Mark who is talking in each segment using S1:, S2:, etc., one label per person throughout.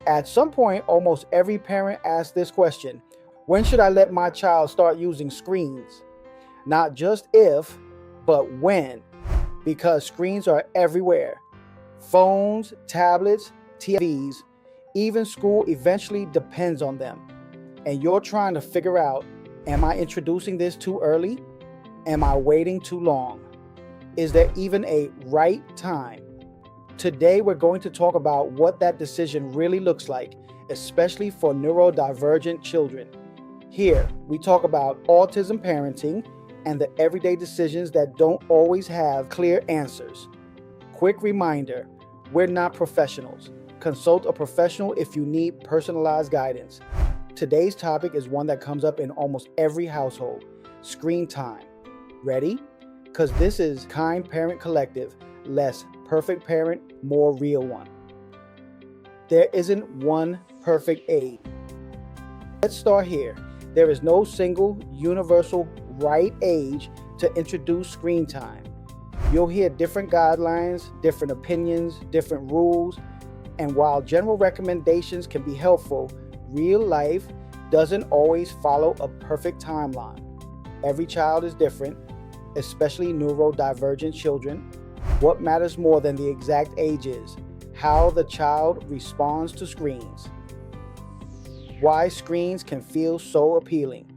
S1: At some point, almost every parent asks this question: when should I let my child start using screens? Not just if, but when, because screens are everywhere. Phones, tablets, TVs, even school eventually depends on them. And you're trying to figure out, am I introducing this too early? Am I waiting too long? Is there even a right time? Today, we're going to talk about what that decision really looks like, especially for neurodivergent children. Here, we talk about autism parenting and the everyday decisions that don't always have clear answers. Quick reminder, we're not professionals. Consult a professional if you need personalized guidance. Today's topic is one that comes up in almost every household: screen time. Ready? Because this is Kind Parent Collective, less perfect parent, more real one. There isn't one perfect age. Let's start here. There is no single, universal, right age to introduce screen time. You'll hear different guidelines, different opinions, different rules, and while general recommendations can be helpful, real life doesn't always follow a perfect timeline. Every child is different, especially neurodivergent children. What matters more than the exact age is how the child responds to screens. Why screens can feel so appealing.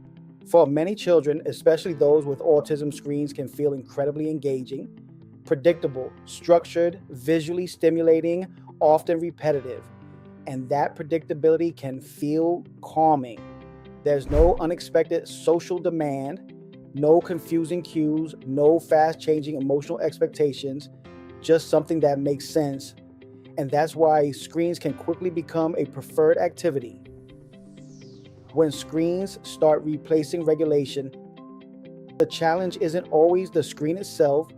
S1: For many children, especially those with autism, screens can feel incredibly engaging, predictable, structured, visually stimulating, often repetitive. And that predictability can feel calming. There's no unexpected social demand, no confusing cues, no fast-changing emotional expectations, just something that makes sense. And that's why screens can quickly become a preferred activity. When screens start replacing regulation, the challenge isn't always the screen itself,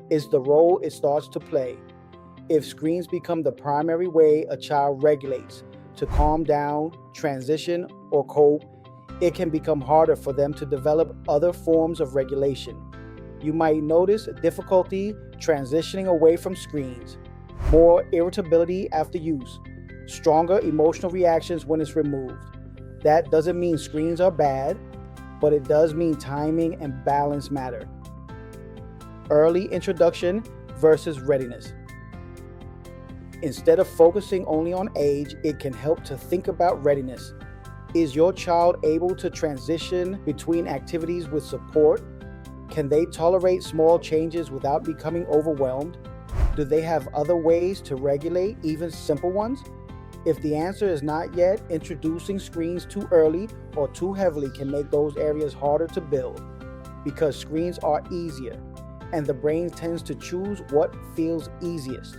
S1: it's the role it starts to play. If screens become the primary way a child regulates to calm down, transition, or cope, it can become harder for them to develop other forms of regulation. You might notice difficulty transitioning away from screens, more irritability after use, stronger emotional reactions when it's removed. That doesn't mean screens are bad, but it does mean timing and balance matter. Early introduction versus readiness. Instead of focusing only on age, it can help to think about readiness. Is your child able to transition between activities with support? Can they tolerate small changes without becoming overwhelmed? Do they have other ways to regulate, even simple ones? If the answer is not yet, introducing screens too early or too heavily can make those areas harder to build, because screens are easier, and the brain tends to choose what feels easiest.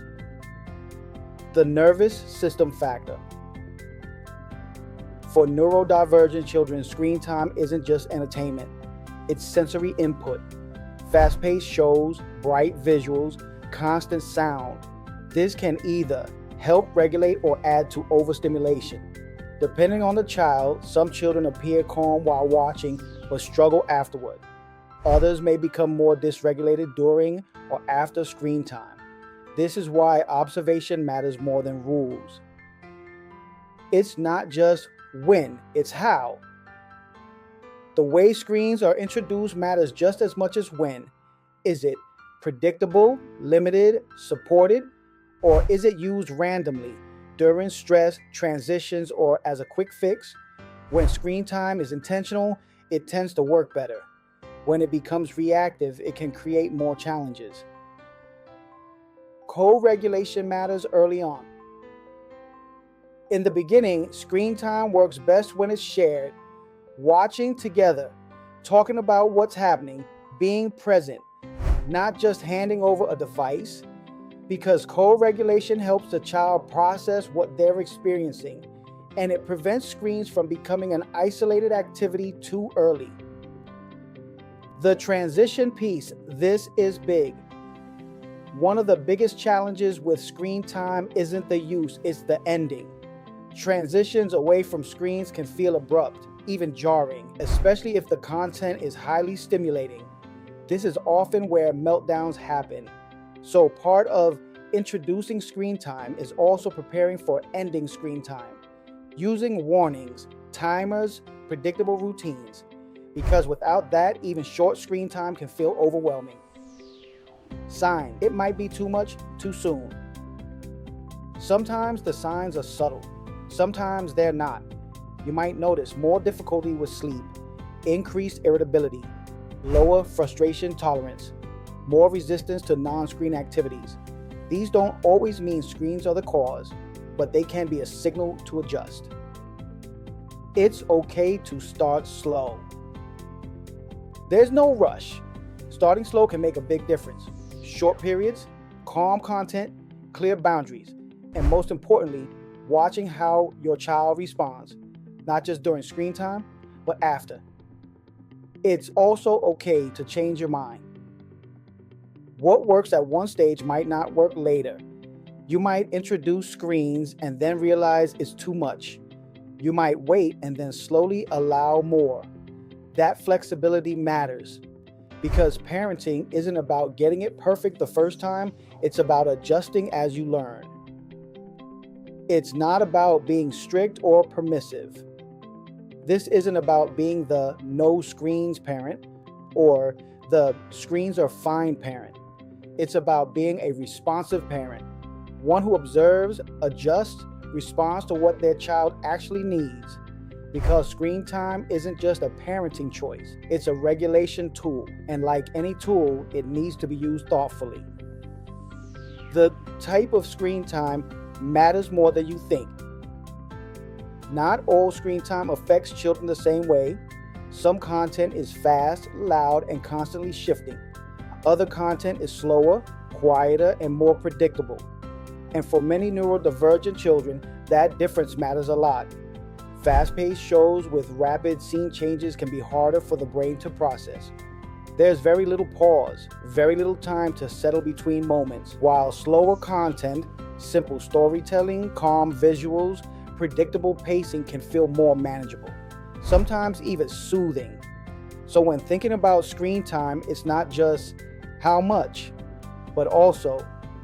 S1: The nervous system factor. For neurodivergent children, screen time isn't just entertainment. It's sensory input. Fast-paced shows, bright visuals, constant sound. This can either help regulate or add to overstimulation. Depending on the child, some children appear calm while watching but struggle afterward. Others may become more dysregulated during or after screen time. This is why observation matters more than rules. It's not just when, it's how. The way screens are introduced matters just as much as when. Is it predictable, limited, supported, or is it used randomly during stress, transitions, or as a quick fix? When screen time is intentional, it tends to work better. When it becomes reactive, it can create more challenges. Co-regulation matters early on. In the beginning, screen time works best when it's shared, watching together, talking about what's happening, being present, not just handing over a device, because co-regulation helps the child process what they're experiencing, and it prevents screens from becoming an isolated activity too early. The transition piece, this is big. One of the biggest challenges with screen time isn't the use, it's the ending. Transitions away from screens can feel abrupt, even jarring, especially if the content is highly stimulating. This is often where meltdowns happen. So part of introducing screen time is also preparing for ending screen time. Using warnings, timers, predictable routines, because without that, even short screen time can feel overwhelming. Sign: it might be too much too soon. Sometimes the signs are subtle, sometimes they're not. You might notice more difficulty with sleep, increased irritability, lower frustration tolerance, more resistance to non-screen activities. These don't always mean screens are the cause, but they can be a signal to adjust. It's okay to start slow. There's no rush. Starting slow can make a big difference. Short periods, calm content, clear boundaries, and most importantly, watching how your child responds, not just during screen time, but after. It's also okay to change your mind. What works at one stage might not work later. You might introduce screens and then realize it's too much. You might wait and then slowly allow more. That flexibility matters, because parenting isn't about getting it perfect the first time, it's about adjusting as you learn. It's not about being strict or permissive. This isn't about being the no screens parent or the screens are fine parent. It's about being a responsive parent, one who observes, adjusts, responds to what their child actually needs. Because screen time isn't just a parenting choice, it's a regulation tool. And like any tool, it needs to be used thoughtfully. The type of screen time matters more than you think. Not all screen time affects children the same way. Some content is fast, loud, and constantly shifting. Other content is slower, quieter, and more predictable. And for many neurodivergent children, that difference matters a lot. Fast-paced shows with rapid scene changes can be harder for the brain to process. There's very little pause, very little time to settle between moments, while slower content, simple storytelling, calm visuals, predictable pacing can feel more manageable, sometimes even soothing. So when thinking about screen time, it's not just how much, but also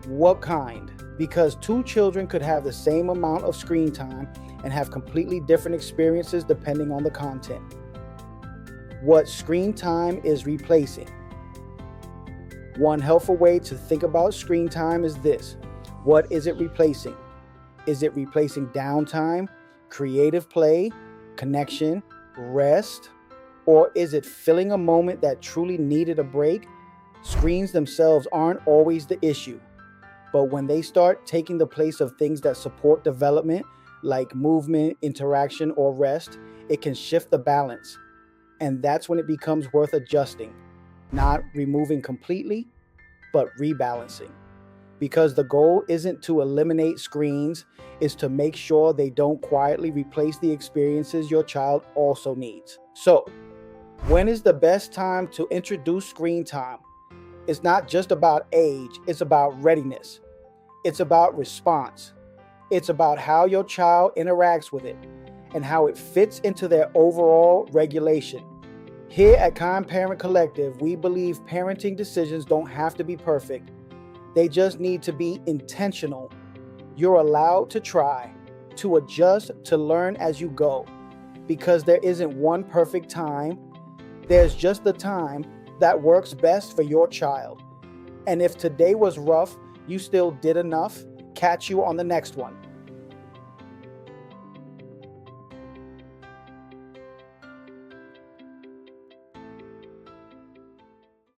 S1: what kind, because two children could have the same amount of screen time and have completely different experiences depending on the content. What screen time is replacing. One helpful way to think about screen time is this: what is it replacing? Is it replacing downtime, creative play, connection, rest? Or is it filling a moment that truly needed a break? Screens themselves aren't always the issue, but when they start taking the place of things that support development, like movement, interaction, or rest, it can shift the balance. And that's when it becomes worth adjusting, not removing completely, but rebalancing. Because the goal isn't to eliminate screens, it's to make sure they don't quietly replace the experiences your child also needs. So, when is the best time to introduce screen time? It's not just about age, it's about readiness. It's about response. It's about how your child interacts with it and how it fits into their overall regulation. Here at Kind Parent Collective, we believe parenting decisions don't have to be perfect. They just need to be intentional. You're allowed to try, to adjust, to learn as you go. Because there isn't one perfect time. There's just the time that works best for your child. And if today was rough, you still did enough, catch you on the next one.